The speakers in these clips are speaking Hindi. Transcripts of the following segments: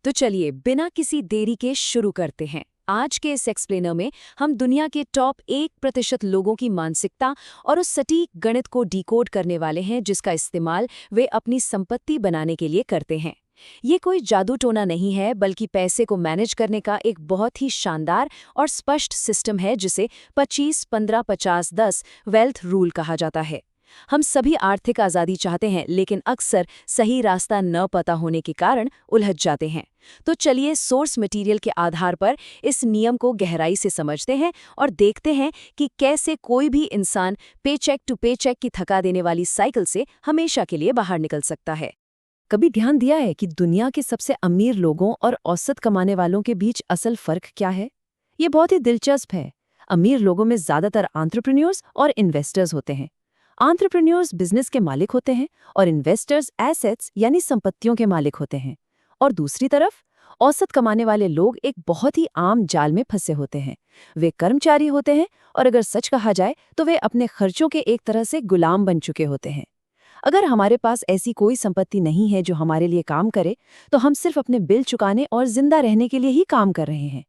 तो चलिए बिना किसी देरी के शुरू करते हैं। आज के इस एक्सप्लेनर में हम दुनिया के टॉप 1% लोगों की मानसिकता और उस सटीक गणित को डिकोड करने वाले हैं जिसका इस्तेमाल वे अपनी संपत्ति बनाने के लिए करते हैं। ये कोई जादू टोना नहीं है, बल्कि पैसे को मैनेज करने का एक बहुत ही शानदार और स्पष्ट सिस्टम है जिसे 25-15-50-10 वेल्थ रूल कहा जाता है। हम सभी आर्थिक आज़ादी चाहते हैं, लेकिन अक्सर सही रास्ता न पता होने के कारण उलझ जाते हैं। तो चलिए सोर्स मटेरियल के आधार पर इस नियम को गहराई से समझते हैं और देखते हैं कि कैसे कोई भी इंसान पेचेक टू पेचेक की थका देने वाली साइकिल से हमेशा के लिए बाहर निकल सकता है। कभी ध्यान दिया है कि दुनिया के सबसे अमीर लोगों और औसत कमाने वालों के बीच असल फर्क क्या है? ये बहुत ही दिलचस्प है। अमीर लोगों में ज्यादातर एंटरप्रेन्योर्स और इन्वेस्टर्स होते हैं। एंटरप्रेन्योर्स बिजनेस के मालिक होते हैं और इन्वेस्टर्स एसेट्स यानी संपत्तियों के मालिक होते हैं। और दूसरी तरफ औसत कमाने वाले लोग एक बहुत ही आम जाल में फंसे होते हैं। वे कर्मचारी होते हैं और अगर सच कहा जाए तो वे अपने खर्चों के एक तरह से गुलाम बन चुके होते हैं। अगर हमारे पास ऐसी कोई संपत्ति नहीं है जो हमारे लिए काम करे, तो हम सिर्फ अपने बिल चुकाने और जिंदा रहने के लिए ही काम कर रहे हैं।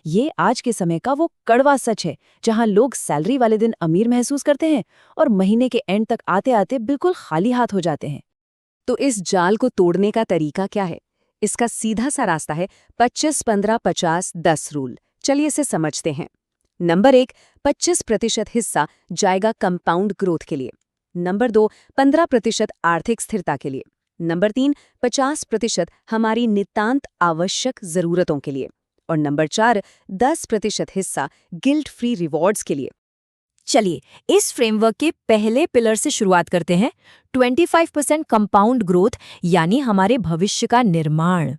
ये आज के समय का वो कड़वा सच है, जहां लोग सैलरी वाले दिन अमीर महसूस करते हैं और महीने के एंड तक आते आते बिल्कुल खाली हाथ हो जाते हैं। तो इस जाल को तोड़ने का तरीका क्या है? इसका सीधा सा रास्ता है 25-15-50-10 रूल। चलिए इसे समझते हैं। नंबर 1, 25% हिस्सा जाएगा कंपाउंड ग्रोथ के लिए। नंबर 2, 15% आर्थिक स्थिरता के लिए। नंबर 3, 50% हमारी नितांत आवश्यक जरूरतों के लिए। और नंबर 4, 10% हिस्सा गिल्ट फ्री रिवॉर्ड्स के लिए। चलिए इस फ्रेमवर्क के पहले पिलर से शुरुआत करते हैं, 25% कंपाउंड ग्रोथ यानी हमारे भविष्य का निर्माण।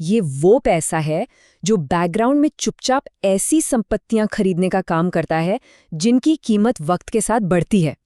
ये वो पैसा है जो बैकग्राउंड में चुपचाप ऐसी संपत्तियां खरीदने का काम करता है जिनकी कीमत वक्त के साथ बढ़ती है।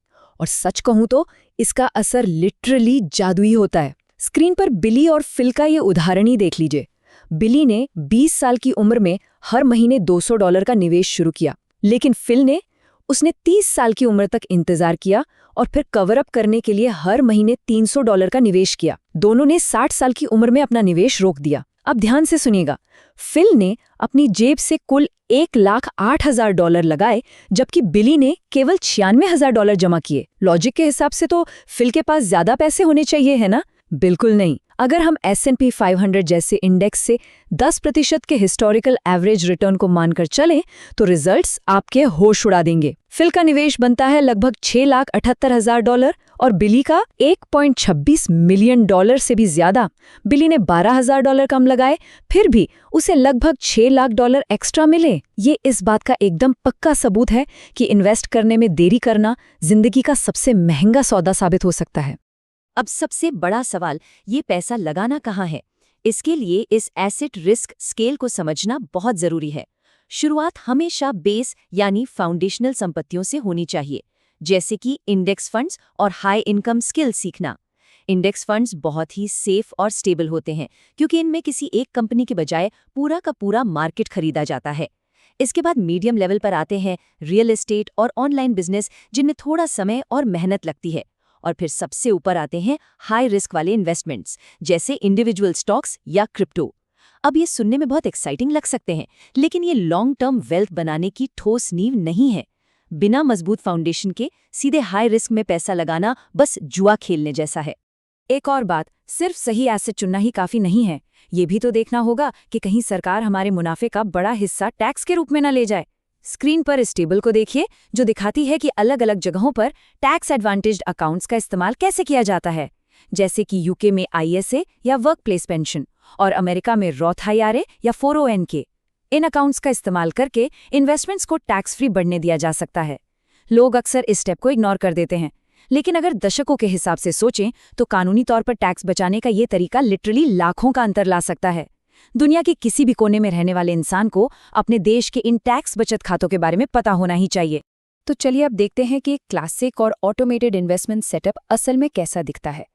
और सच कहूं तो इसका असर लिटरली जादुई होता है। स्क्रीन पर बिली और फिल का ये उदाहरण ही देख लीजिए। बिली ने 20 साल की उम्र में हर महीने $200 का निवेश शुरू किया, लेकिन फिल ने उसने 30 साल की उम्र तक इंतजार किया और फिर कवर अप करने के लिए हर महीने $300 का निवेश किया। दोनों ने 60 साल की उम्र में अपना निवेश रोक दिया। अब ध्यान से सुनिएगा, फिल ने अपनी जेब से कुल $1,08,000 लगाए, जबकि बिली ने केवल $96,000 जमा किए। लॉजिक के हिसाब से तो फिल के पास ज्यादा पैसे होने चाहिए, है ना? बिल्कुल नहीं। अगर हम S&P 500 जैसे इंडेक्स से 10% के हिस्टोरिकल एवरेज रिटर्न को मानकर चलें, तो रिजल्ट्स आपके होश उड़ा देंगे। फिल का निवेश बनता है लगभग $6,78,000 और बिली का $1.26 मिलियन से भी ज्यादा। बिली ने $12,000 कम लगाए, फिर भी उसे लगभग $6 लाख एक्स्ट्रा मिले। ये इस बात का एकदम पक्का सबूत है कि इन्वेस्ट करने में देरी करना जिंदगी का सबसे महंगा सौदा साबित हो सकता है। अब सबसे बड़ा सवाल, ये पैसा लगाना कहाँ है? इसके लिए इस एसेट रिस्क स्केल को समझना बहुत जरूरी है। शुरुआत हमेशा बेस यानी फाउंडेशनल संपत्तियों से होनी चाहिए, जैसे कि इंडेक्स फंड्स और हाई इनकम स्किल सीखना। इंडेक्स फंड्स बहुत ही सेफ और स्टेबल होते हैं क्योंकि इनमें किसी एक कंपनी के बजाय पूरा का पूरा मार्केट खरीदा जाता है। इसके बाद मीडियम लेवल पर आते हैं रियल एस्टेट और ऑनलाइन बिजनेस, जिनमें थोड़ा समय और मेहनत लगती है। और फिर सबसे ऊपर आते हैं हाई रिस्क वाले इन्वेस्टमेंट्स, जैसे इंडिविजुअल स्टॉक्स या क्रिप्टो। अब ये सुनने में बहुत एक्साइटिंग लग सकते हैं, लेकिन ये लॉन्ग टर्म वेल्थ बनाने की ठोस नींव नहीं है। बिना मजबूत फाउंडेशन के सीधे हाई रिस्क में पैसा लगाना बस जुआ खेलने जैसा है। एक और बात, सिर्फ सही एसेट चुनना ही काफी नहीं है। ये भी तो देखना होगा कि कहीं सरकार हमारे मुनाफे का बड़ा हिस्सा टैक्स के रूप में न ले जाए। स्क्रीन पर इस टेबल को देखिए, जो दिखाती है कि अलग अलग जगहों पर टैक्स एडवांटेज्ड अकाउंट्स का इस्तेमाल कैसे किया जाता है, जैसे कि यूके में ISA या वर्कप्लेस पेंशन और अमेरिका में रॉथ IRA या 401k। इन अकाउंट्स का इस्तेमाल करके इन्वेस्टमेंट्स को टैक्स फ्री बढ़ने दिया जा सकता है। लोग अक्सर इस स्टेप को इग्नोर कर देते हैं, लेकिन अगर दशकों के हिसाब से सोचें तो कानूनी तौर पर टैक्स बचाने का ये तरीका लिटरली लाखों का अंतर ला सकता है। दुनिया के किसी भी कोने में रहने वाले इंसान को अपने देश के इन टैक्स बचत खातों के बारे में पता होना ही चाहिए। तो चलिए अब देखते हैं कि क्लासिक और ऑटोमेटेड इन्वेस्टमेंट सेटअप असल में कैसा दिखता है।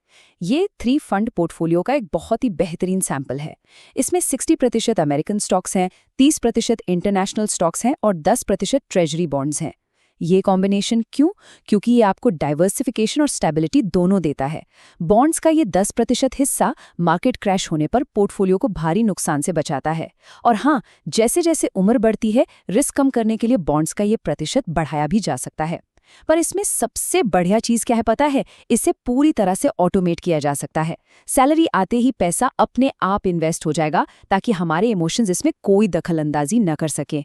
ये 3 फंड पोर्टफोलियो का एक बहुत ही बेहतरीन सैंपल है। इसमें 60% अमेरिकन स्टॉक्स हैं, 30% इंटरनेशनल स्टॉक्स हैं और 10% ट्रेजरी बॉन्ड्स हैं। ये कॉम्बिनेशन क्यों? क्योंकि ये आपको डाइवर्सिफिकेशन और स्टेबिलिटी दोनों देता है। बॉन्ड्स का ये 10% हिस्सा मार्केट क्रैश होने पर पोर्टफोलियो को भारी नुकसान से बचाता है। और हाँ, जैसे जैसे उम्र बढ़ती है, रिस्क कम करने के लिए बॉन्ड्स का ये प्रतिशत बढ़ाया भी जा सकता है। पर इसमें सबसे बढ़िया चीज क्या है पता है? इसे पूरी तरह से ऑटोमेट किया जा सकता है। सैलरी आते ही पैसा अपने आप इन्वेस्ट हो जाएगा, ताकि हमारे इमोशंस इसमें कोई दखलंदाजी न कर सके।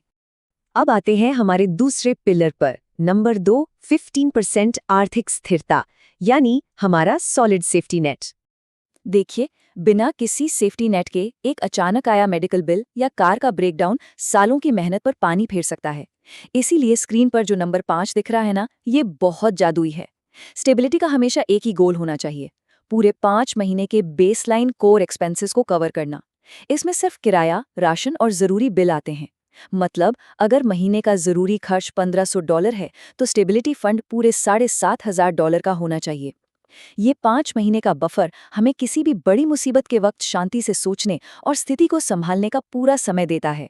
अब आते हैं हमारे दूसरे पिलर पर, नंबर 2, 15% आर्थिक स्थिरता, यानी हमारा सॉलिड सेफ्टी नेट। देखिए, बिना किसी सेफ्टी नेट के एक अचानक आया मेडिकल बिल या कार का ब्रेकडाउन सालों की मेहनत पर पानी फेर सकता है। इसीलिए स्क्रीन पर जो नंबर 5 दिख रहा है ना, ये बहुत जादुई है। स्टेबिलिटी का हमेशा एक ही गोल होना चाहिए, पूरे 5 महीने के बेसलाइन कोर एक्सपेंसेस को कवर करना। इसमें सिर्फ किराया, राशन और ज़रूरी बिल आते हैं। मतलब अगर महीने का ज़रूरी खर्च $1500 है, तो स्टेबिलिटी फंड पूरे $7500 का होना चाहिए। ये 5 महीने का बफर हमें किसी भी बड़ी मुसीबत के वक्त शांति से सोचने और स्थिति को संभालने का पूरा समय देता है।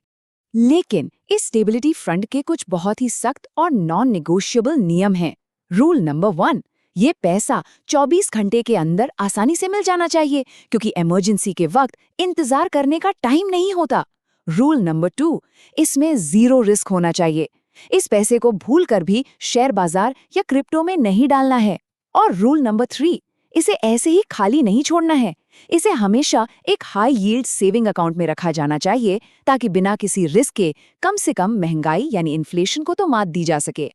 लेकिन इस स्टेबिलिटी फंड के कुछ बहुत ही सख्त और नॉन नेगोशिएबल नियम हैं। रूल नंबर 1, ये पैसा 24 घंटे के अंदर आसानी से मिल जाना चाहिए, क्योंकि इमरजेंसी के वक्त इंतजार करने का टाइम नहीं होता। रूल नंबर 2, इसमें 0 रिस्क होना चाहिए। इस पैसे को भूलकर भी शेयर बाजार या क्रिप्टो में नहीं डालना है। और रूल नंबर 3, इसे ऐसे ही खाली नहीं छोड़ना है। इसे हमेशा एक हाई यील्ड सेविंग अकाउंट में रखा जाना चाहिए, ताकि बिना किसी रिस्क के कम से कम महंगाई यानी इन्फ्लेशन को तो मात दी जा सके।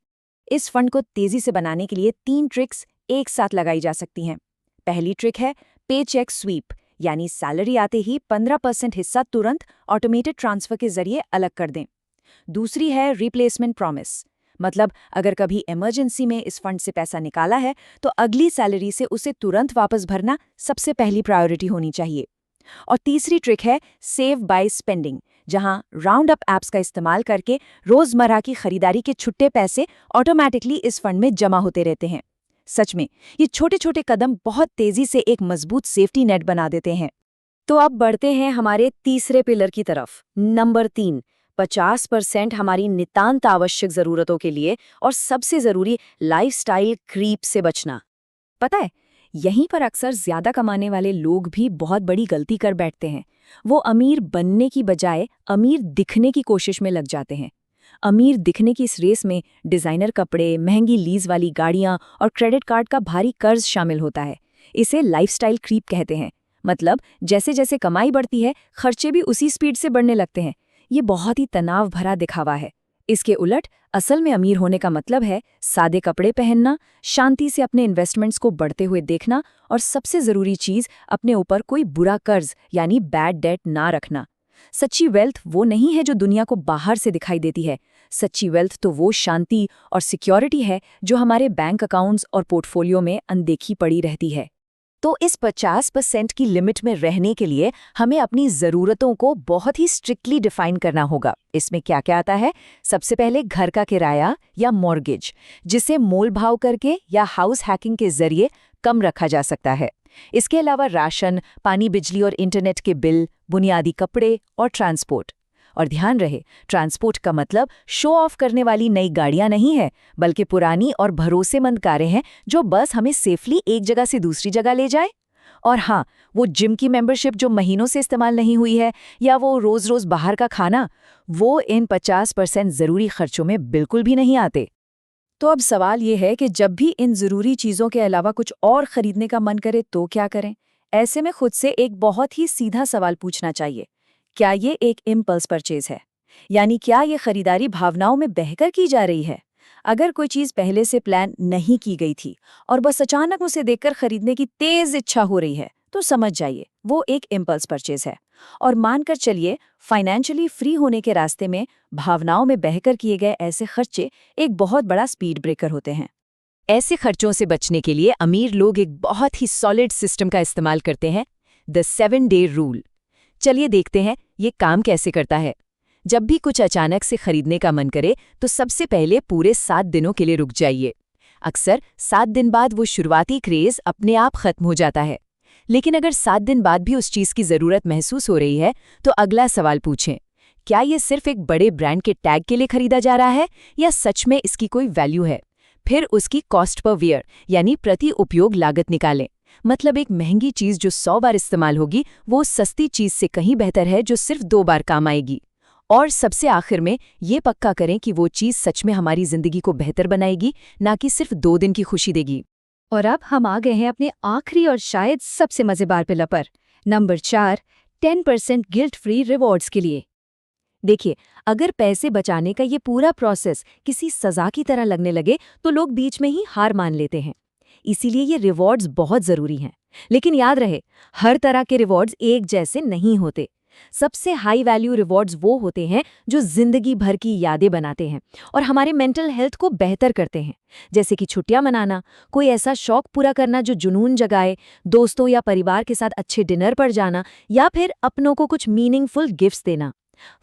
इस फंड को तेजी से बनाने के लिए 3 ट्रिक्स एक साथ लगाई जा सकती हैं। पहली ट्रिक है पे चेक स्वीप, यानी सैलरी आते ही 15% हिस्सा तुरंत ऑटोमेटेड ट्रांसफर के जरिए अलग कर दें। दूसरी है रिप्लेसमेंट प्रॉमिस, मतलब अगर कभी इमरजेंसी में इस फंड से पैसा निकाला है, तो अगली सैलरी से उसे तुरंत वापस भरना सबसे पहली प्रायोरिटी होनी चाहिए। और तीसरी ट्रिक है सेव बाय स्पेंडिंग, जहां राउंड अप ऐप्स का इस्तेमाल करके रोजमर्रा की खरीदारी के छुट्टे पैसे ऑटोमैटिकली इस फंड में जमा होते रहते हैं। सच में ये छोटे छोटे कदम बहुत तेजी से एक मजबूत सेफ्टी नेट बना देते हैं। तो अब बढ़ते हैं हमारे तीसरे पिलर की तरफ, नंबर 3, 50% हमारी नितांत आवश्यक जरूरतों के लिए, और सबसे जरूरी लाइफस्टाइल क्रीप से बचना। पता है, यहीं पर अक्सर ज्यादा कमाने वाले लोग भी बहुत बड़ी गलती कर बैठते हैं। वो अमीर बनने की बजाय अमीर दिखने की कोशिश में लग जाते हैं। अमीर दिखने की इस रेस में डिजाइनर कपड़े, महंगी लीज वाली गाड़ियां और क्रेडिट कार्ड का भारी कर्ज शामिल होता है। इसे लाइफस्टाइल क्रीप कहते हैं। मतलब जैसे जैसे कमाई बढ़ती है, खर्चे भी उसी स्पीड से बढ़ने लगते हैं। ये बहुत ही तनाव भरा दिखावा है। इसके उलट असल में अमीर होने का मतलब है सादे कपड़े पहनना, शांति से अपने इन्वेस्टमेंट्स को बढ़ते हुए देखना, और सबसे जरूरी चीज, अपने ऊपर कोई बुरा कर्ज यानी बैड डेट ना रखना। सच्ची वेल्थ वो नहीं है जो दुनिया को बाहर से दिखाई देती है। सच्ची वेल्थ तो वो शांति और सिक्योरिटी है जो हमारे बैंक अकाउंट्स और पोर्टफोलियो में अनदेखी पड़ी रहती है। तो इस 50% की लिमिट में रहने के लिए हमें अपनी ज़रूरतों को बहुत ही स्ट्रिक्टली डिफाइन करना होगा। इसमें क्या क्या आता है? सबसे पहले घर का किराया या मॉर्गेज, जिसे मोल भाव करके या हाउस हैकिंग के जरिए कम रखा जा सकता है। इसके अलावा राशन, पानी, बिजली और इंटरनेट के बिल, बुनियादी कपड़े और ट्रांसपोर्ट। और ध्यान रहे, ट्रांसपोर्ट का मतलब शो ऑफ करने वाली नई गाड़ियां नहीं है, बल्कि पुरानी और भरोसेमंद कारें हैं जो बस हमें सेफली एक जगह से दूसरी जगह ले जाए। और हाँ, वो जिम की मेंबरशिप जो महीनों से इस्तेमाल नहीं हुई है, या वो रोज-रोज बाहर का खाना, वो इन 50% ज़रूरी खर्चों में बिल्कुल भी नहीं आते। तो अब सवाल ये है कि जब भी इन ज़रूरी चीज़ों के अलावा कुछ और खरीदने का मन करे तो क्या करें? ऐसे में खुद से एक बहुत ही सीधा सवाल पूछना चाहिए, क्या ये एक इम्पल्स परचेज है? यानी क्या ये खरीदारी भावनाओं में बहकर की जा रही है? अगर कोई चीज़ पहले से प्लान नहीं की गई थी और बस अचानक उसे देखकर खरीदने की तेज इच्छा हो रही है, तो समझ जाइए वो एक इम्पल्स परचेज है। और मानकर चलिए, फाइनेंशियली फ्री होने के रास्ते में भावनाओं में बहकर किए गए ऐसे खर्चे एक बहुत बड़ा स्पीड ब्रेकर होते हैं। ऐसे खर्चों से बचने के लिए अमीर लोग एक बहुत ही सॉलिड सिस्टम का इस्तेमाल करते हैं, द 7-डे रूल। चलिए देखते हैं ये काम कैसे करता है। जब भी कुछ अचानक से खरीदने का मन करे, तो सबसे पहले पूरे 7 दिनों के लिए रुक जाइए। अक्सर 7 दिन बाद वो शुरुआती क्रेज अपने आप खत्म हो जाता है। लेकिन अगर 7 दिन बाद भी उस चीज़ की ज़रूरत महसूस हो रही है, तो अगला सवाल पूछें, क्या ये सिर्फ एक बड़े ब्रांड के टैग के लिए खरीदा जा रहा है या सच में इसकी कोई वैल्यू है? फिर उसकी कॉस्ट पर वियर यानी प्रति उपयोग लागत निकालें। मतलब एक महंगी चीज जो 100 बार इस्तेमाल होगी वो सस्ती चीज से कहीं बेहतर है जो सिर्फ 2 बार काम आएगी। और सबसे आखिर में ये पक्का करें कि वो चीज सच में हमारी जिंदगी को बेहतर बनाएगी, ना कि सिर्फ 2 दिन की खुशी देगी। और अब हम आ गए हैं अपने आखिरी और शायद सबसे मजेदार पिलर पर, नंबर 4, 10% गिल्ट फ्री रिवॉर्ड्स के लिए। देखिए, अगर पैसे बचाने का ये पूरा प्रोसेस किसी सजा की तरह लगने लगे तो लोग बीच में ही हार मान लेते हैं। इसीलिए ये रिवॉर्ड्स बहुत जरूरी हैं। लेकिन याद रहे, हर तरह के रिवॉर्ड्स एक जैसे नहीं होते। सबसे हाई वैल्यू रिवॉर्ड्स वो होते हैं जो जिंदगी भर की यादें बनाते हैं और हमारे मेंटल हेल्थ को बेहतर करते हैं। जैसे कि छुट्टियां मनाना, कोई ऐसा शौक पूरा करना जो जुनून जगाए, दोस्तों या परिवार के साथ अच्छे डिनर पर जाना, या फिर अपनों को कुछ मीनिंगफुल गिफ्ट्स देना।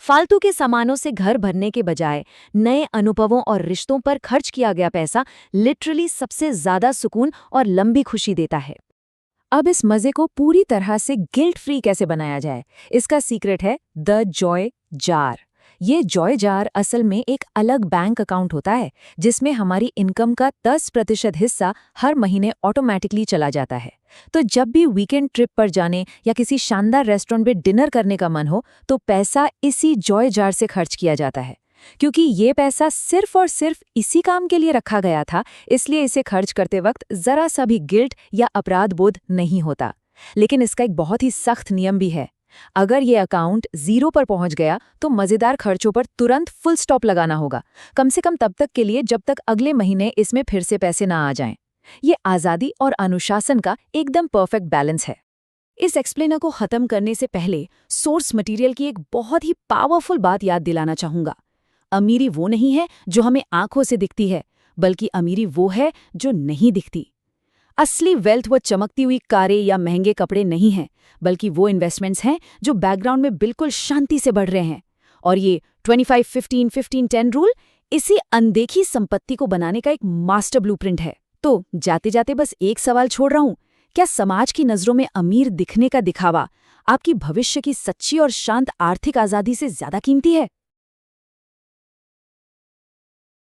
फालतू के सामानों से घर भरने के बजाय नए अनुभवों और रिश्तों पर खर्च किया गया पैसा लिटरली सबसे ज्यादा सुकून और लंबी खुशी देता है। अब इस मजे को पूरी तरह से गिल्ट फ्री कैसे बनाया जाए, इसका सीक्रेट है द जॉय जार। ये जॉय जार असल में एक अलग बैंक अकाउंट होता है जिसमें हमारी इनकम का 10% हिस्सा हर महीने ऑटोमेटिकली चला जाता है। तो जब भी वीकेंड ट्रिप पर जाने या किसी शानदार रेस्टोरेंट में डिनर करने का मन हो तो पैसा इसी जॉय जार से खर्च किया जाता है। क्योंकि ये पैसा सिर्फ और सिर्फ इसी काम के लिए रखा गया था, इसलिए इसे खर्च करते वक्त जरा सा भी गिल्ट या अपराध बोध नहीं होता। लेकिन इसका एक बहुत ही सख्त नियम भी है। अगर ये अकाउंट 0 पर पहुंच गया तो मजेदार खर्चों पर तुरंत फुल स्टॉप लगाना होगा, कम से कम तब तक के लिए जब तक अगले महीने इसमें फिर से पैसे ना आ जाएं। ये आज़ादी और अनुशासन का एकदम परफेक्ट बैलेंस है। इस एक्सप्लेनर को खत्म करने से पहले सोर्स मटेरियल की एक बहुत ही पावरफुल बात याद दिलाना चाहूंगा। अमीरी वो नहीं है जो हमें आंखों से दिखती है, बल्कि अमीरी वो है जो नहीं दिखती। असली वेल्थ वो चमकती हुई कारें या महंगे कपड़े नहीं हैं, बल्कि वो इन्वेस्टमेंट्स हैं जो बैकग्राउंड में बिल्कुल शांति से बढ़ रहे हैं। और ये 25-15-15-10 रूल इसी अनदेखी संपत्ति को बनाने का एक मास्टर ब्लूप्रिंट है। तो जाते जाते बस एक सवाल छोड़ रहा हूं, क्या समाज की नजरों में अमीर दिखने का दिखावा आपकी भविष्य की सच्ची और शांत आर्थिक आजादी से ज्यादा कीमती है?